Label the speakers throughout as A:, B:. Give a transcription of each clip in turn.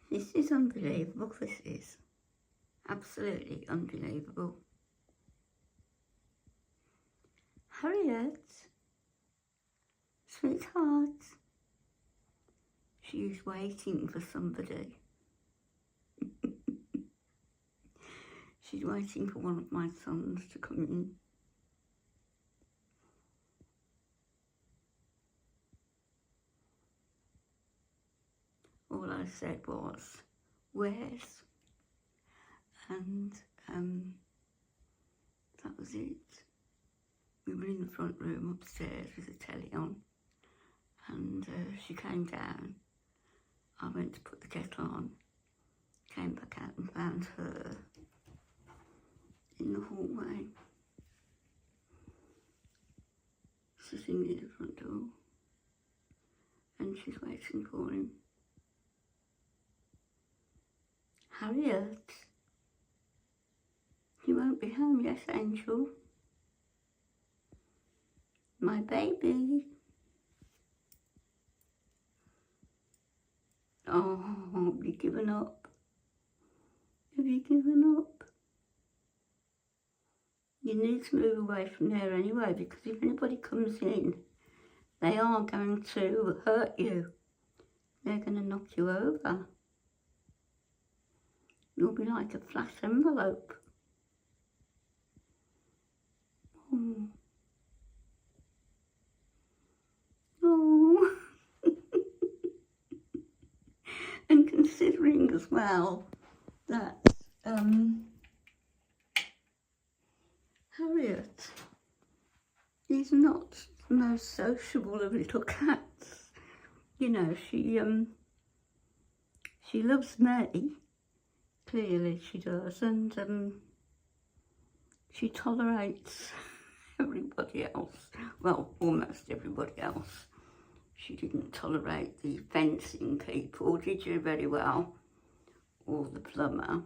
A: This is unbelievable, this is. Absolutely unbelievable. Harriet, sweetheart, she's waiting for somebody. She's waiting for one of my sons to come in. All I said was, where's? And that was it. We were in the front room upstairs with the telly on, and she came down. I went to put the kettle on, came back out and found her in the hallway, sitting near the front door, and she's waiting for him. Harriet, you won't be home yet, Angel? My baby. Oh, have you given up? Have you given up? You need to move away from there anyway, because if anybody comes in, they are going to hurt you. They're going to knock you over. You'll be like a flat envelope. Oh. Oh. And considering as well that Harriet is not the most sociable of little cats. You know, she loves me. Clearly she does, and she tolerates everybody else. Well, almost everybody else. She didn't tolerate the fencing people, did you, very well? Or the plumber,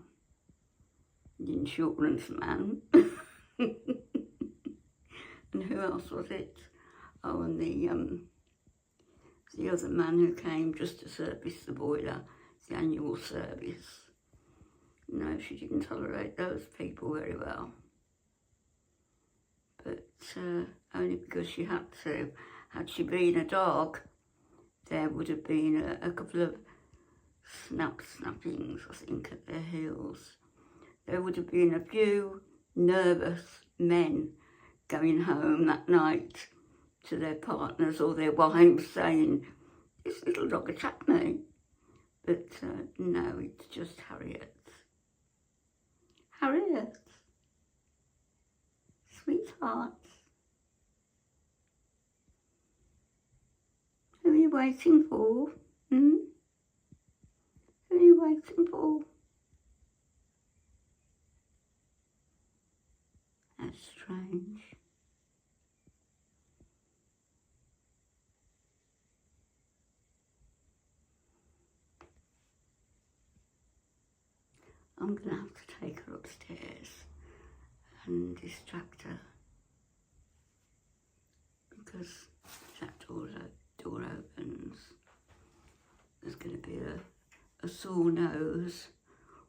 A: the insurance man. And who else was it? Oh, and the other man who came just to service the boiler, the annual service. No, she didn't tolerate those people very well. But only because she had to. Had she been a dog, there would have been a couple of snappings, I think, at their heels. There would have been a few nervous men going home that night to their partners or their wives saying, this little dog attacked me. But no, it's just Harriet. Harriet, sweetheart, who are you waiting for? Who are you waiting for? That's strange. I'm going to have to take her upstairs and distract her, because if that door opens, there's going to be a sore nose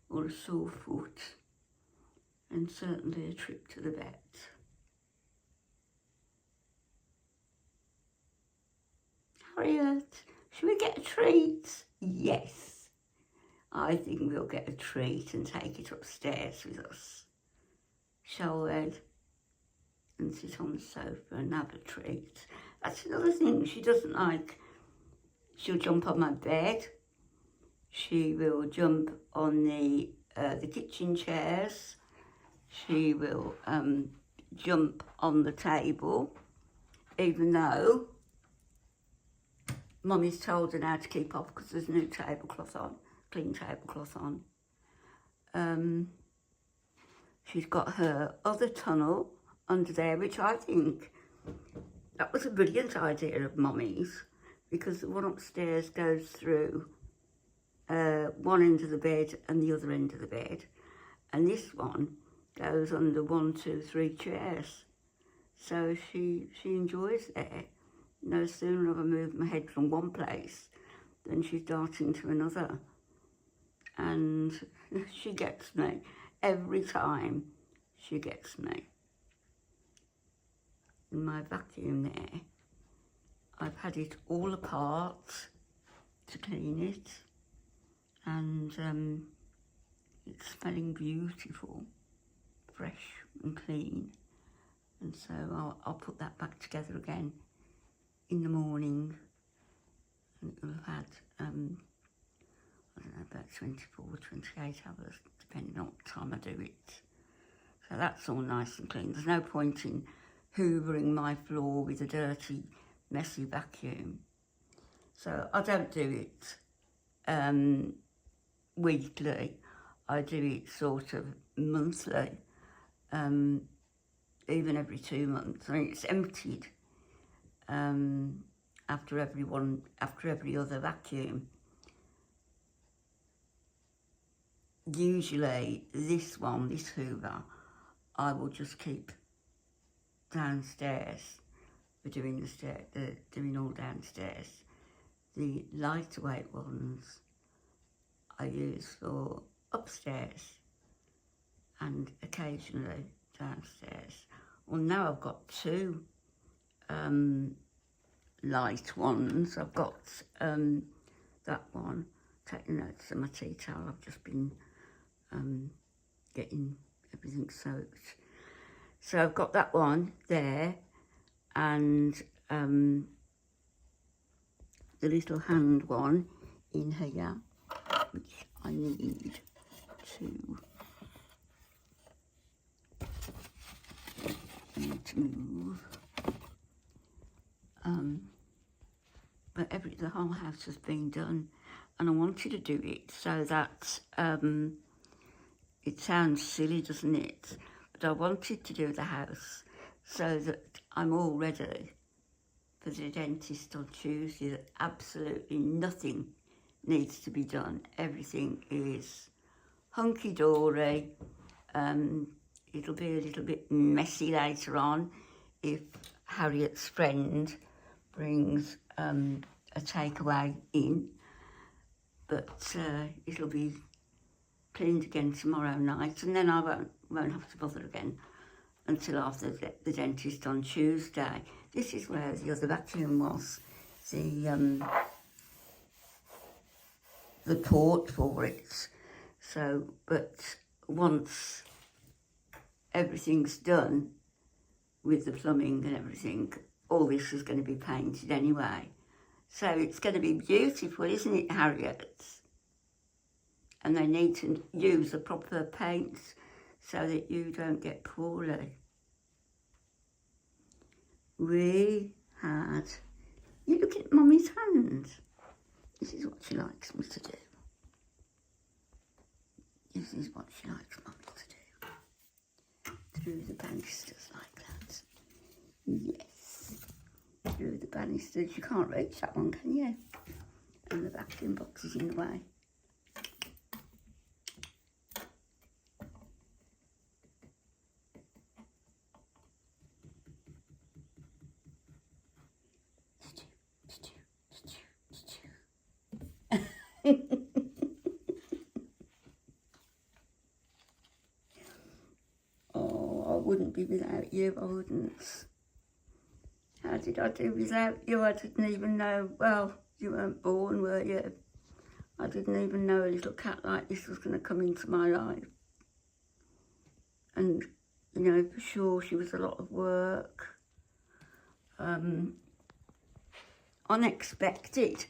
A: or a sore foot, and certainly a trip to the vet. Harriet, should we get a treat? Yes. I think we'll get a treat and take it upstairs with us, shall we? And sit on the sofa and have a treat. That's another thing she doesn't like. She'll jump on my bed. She will jump on the kitchen chairs. She will jump on the table, even though Mummy's told her now to keep off because there's a new tablecloth on. Clean tablecloth on. She's got her other tunnel under there, which I think that was a brilliant idea of Mummy's, because the one upstairs goes through one end of the bed and the other end of the bed, and this one goes under 1, 2, 3 chairs. So she enjoys there. No sooner have I moved my head from one place than she's darting to another. and she gets me. Every time she gets me. In my vacuum there, I've had it all apart to clean it, and it's smelling beautiful, fresh and clean. And so I'll put that back together again in the morning, and it'll have had, I don't know, about 24 or 28 hours, depending on what time I do it. So that's all nice and clean. There's no point in hoovering my floor with a dirty, messy vacuum. So I don't do it weekly. I do it sort of monthly, even every 2 months. I mean, it's emptied after every other vacuum. Usually this Hoover, I will just keep downstairs for doing doing all downstairs. The lighter weight ones I use for upstairs and occasionally downstairs. Well, now I've got 2 light ones. I've got that one, taking notes on my tea towel. I've just been getting everything soaked. So I've got that one there, and the little hand one in here, which I need to move. But the whole house has been done, and I wanted to do it so that it sounds silly, doesn't it? But I wanted to do the house so that I'm all ready for the dentist on Tuesday, that absolutely nothing needs to be done. Everything is hunky-dory. It'll be a little bit messy later on if Harriet's friend brings a takeaway in, but it'll be cleaned again tomorrow night, and then I won't have to bother again until after the dentist on Tuesday. This is where the other vacuum was, the port for it. So, but once everything's done with the plumbing and everything, all this is going to be painted anyway. So it's going to be beautiful, isn't it, Harriet? And they need to use the proper paints so that you don't get poorly. We had, you look at Mummy's hand. This is what she likes me to do. This is what she likes Mummy to do. Through the banisters like that. Yes. Through the banisters. You can't reach that one, can you? And the vacuum box is in the way. Oh, I wouldn't be without you, I wouldn't. How did I do without you? I didn't even know, well, you weren't born, were you? I didn't even know a little cat like this was going to come into my life. And, you know, for sure she was a lot of work. Unexpected.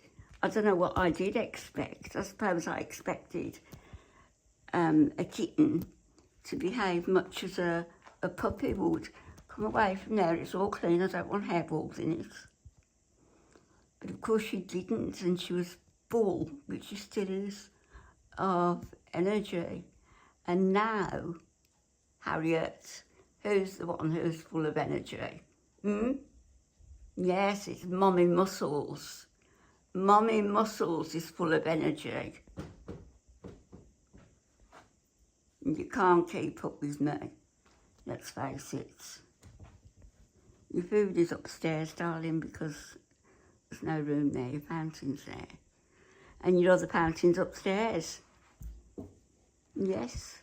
A: I don't know what I did expect. I suppose I expected a kitten to behave much as a puppy would. Come away from there, it's all clean, I don't want hairballs in it. But of course she didn't, and she was full, which she still is, of energy. And now, Harriet, who's the one who's full of energy? Yes, it's Mommy Muscles. Mommy Muscles is full of energy. You can't keep up with me, let's face it. Your food is upstairs, darling, because there's no room there, your fountain's there. And your other fountain's upstairs. Yes.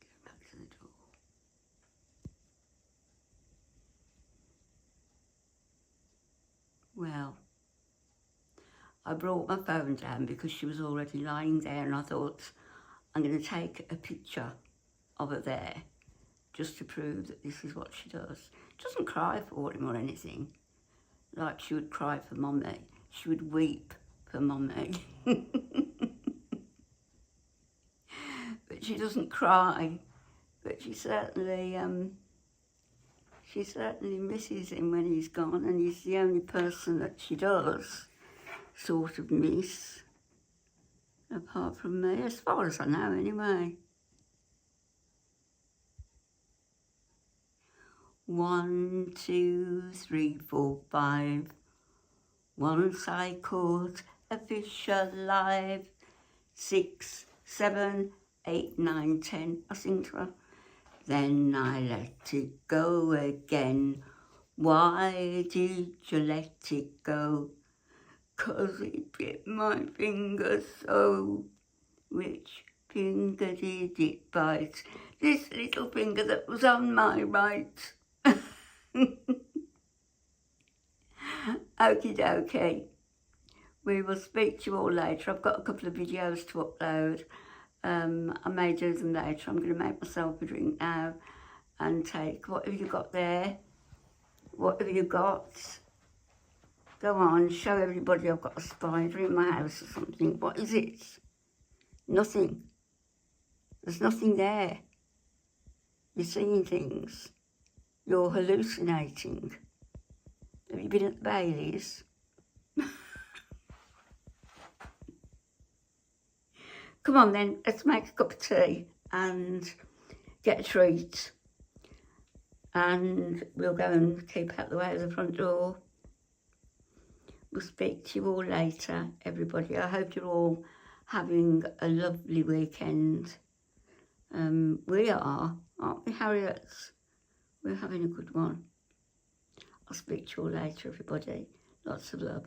A: Go back to the door. Well, I brought my phone down because she was already lying there, and I thought I'm going to take a picture of her there just to prove that this is what she does. She doesn't cry for him or anything like she would cry for Mummy. She would weep for Mummy. But she doesn't cry. But she certainly misses him when he's gone, and he's the only person that she does sort of miss, apart from me, as far as I know anyway. 1, 2, 3, 4, 5. Once I caught a fish alive. 6, 7, 8, 9, 10. I sing to her. Then I let it go again. Why did you let it go? 'Cause it bit my finger so. Which finger did it bite? This little finger that was on my right. Okie dokie. We will speak to you all later. I've got a couple of videos to upload. I may do them later. I'm going to make myself a drink now and take, what have you got there? What have you got? Go on, show everybody I've got a spider in my house or something. What is it? Nothing. There's nothing there. You're seeing things. You're hallucinating. Have you been at the Baileys? Come on then, let's make a cup of tea and get a treat. And we'll go and keep out the way of the front door. We'll speak to you all later, everybody. I hope you're all having a lovely weekend. We are, aren't we, Harriet? We're having a good one. I'll speak to you all later, everybody. Lots of love.